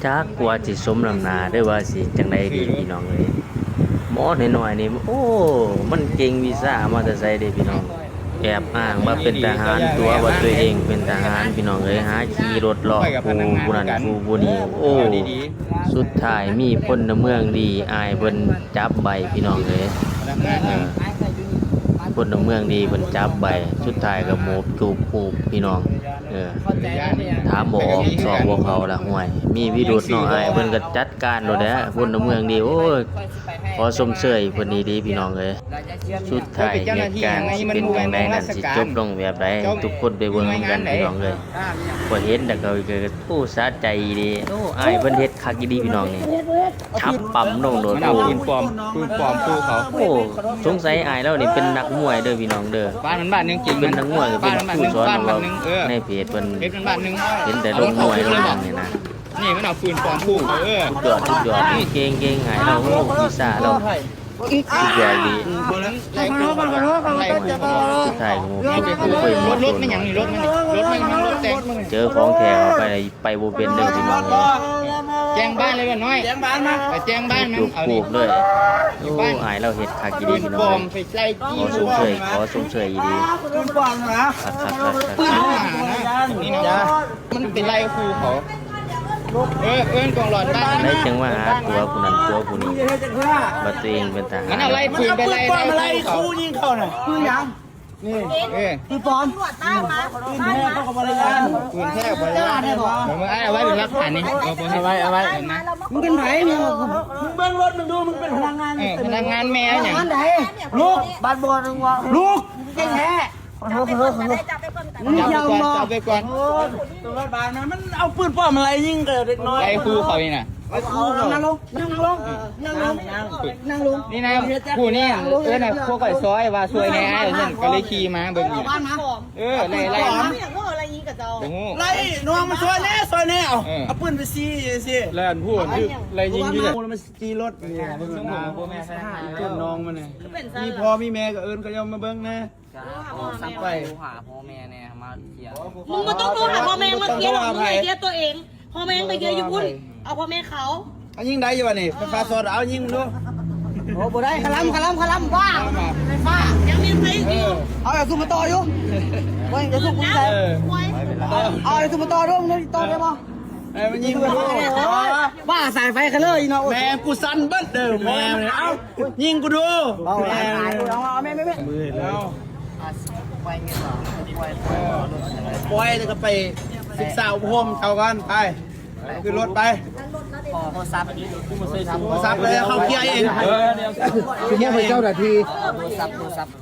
จักกว่าสิสมน้ำหน้าได้ว่าสิจังไดดีพี่น้องเอ้ยหมอน้อยๆนี่โอ้มันเก่งวีซ่ามาแต่ไสเด้พี่น้องแอบอ้างว่าเป็นทหารตัวว่าตัวเองเป็นทหารพี่น้องเอ้ยหาขี่รถเลาะผู้นั้นผู้นี้โอ้สุดท้ายมีพลเมืองดีอายเพิ่นจับใบพี่น้องเอ้ยพลเมืองดีเพิ่นจับใบสุดท้ายก็โมบจูบปูบพี่น้องถามบ่ออกสอบบ่เขาละห่วยมีวิรุธเนาะอายเพิ่นก็จัดการโลดแหละพลเมืองดีโอ้ยขอชมเชยเพิ่นดีพี่น้องเอ้ยสุดท้ายเหตุการณ์สิเป็นจังไดนั่นสิจบลงแบบใดทุกคนไปเบิ่งกันพี่น้องเอ้ยบ่เห็นแต่ก็โอ้สะใจดีโอ้อายเพิ่นเฮ็ดคักดีพี่น้องนี่ทับปั๊มลงโดดโอ้ปืนปลอมสู้เขาโอ้สงสัยอายแล้วนี่เป็นนักมวยเด้อพี่น้องเด้อบ้านนึงจริงเป็นนักมวยเป็นผู้สอนเราในเพจเพิ่นเห็นแต่ลงมวยลงนี่นะนี่มันเอาปืนปลอมพุ่งสุดยอดนี่เก่งหายเราโอ้วิซ่าเราสุดยอดดีสุดท้ายผมเคยหมด รถไม่หยังนี่รถแต่งเจอของแท้เข้าไปบ่เป็นเด้อพี่น้องแจ้งบ้านเลยว่าน้อยแจ้งบ้านมาไปแจ้งบ้านมันเอาดิเลยโอ้อายเราเฮ็ดคักดีพี่น้องขอสมเชยดีปืนปลอมนะนี่นะมันเป็นไรครูเขาเอิ้นกองหลอดบ้านได้จังว่าหาตัวผู้นั้นตัวผู้นี้บ่ตัวเองเป็นทหารมันอะไรปืนเป็นไรครูยิงเขาน่ะปืนยังนี่ปืนปลอมปืนแท้เขาก็บริการปืนแท้บริการมึงเอาไว้เป็นหลักฐานนี่เอาไว้นะมึงเป็นไผมึงเบิ่งรถมึงดูมึงเป็นพนักงานแม่อย่างนั้นไหนลูกบ้านบ่นึงว่าลูกแท้จับไปก่อนตัวบ้านมันเอาปืนปลอมอะไรยิงเด็กน้อยไอ้ครูเขานี่น่ะนั่งลงนี่นะผู้นี่น่ะพวกก่อยซอยว่าช่วยแน่เช่นก็เลยขี่มาเบิ่งนี่ไล่ไล่น้องมาช่วยแน่เอาปืนไปซี่แล่นพูดไล่ยิงอยู่เนี่ยมันจี้รถเนี่ยเบิ่งมาพ่อแม่ใส่ขึ้นน้องมันเนี่ยมีพ่อมีแม่ก็เอิ้นก็ยอมมาเบิ่งนะสั่งไปหาพ่อแม่เนี่ยมาเคลียร์มึงมาต้องโทรหาพ่อแม่มาเคลียร์มึงไปเคลียร์ตัวเองพ่อแม่ไปเคลียร์อยู่พุ่นเอาพ่อแม่เขาเอายิงได้อยู่วะนี่ไฟฟ้าสดเอายิงดูโอ้บ่ได้ขลัมว่าไฟฟ้ายังมีใครอยู่เอาอย่าสู้มาต่ออยู่ว่าจะสู้คุณใจเอาอย่าสู้มาต่อด้วยมึงต่อได้ป่ะมันยิงกูบ้าสายไฟกันเลยเนาะแม่กูสั่นเบิ้ลเดิมแม่เอายิงกูดูแม่มือแล้วปล่อยแล้วก็ไปศึกษาอุปโภคเช่ากันไปขึ้นรถไปโทรศัพท์เลยเขาเกียร์เองคือเจ้าหน้าที่โทรศัพท์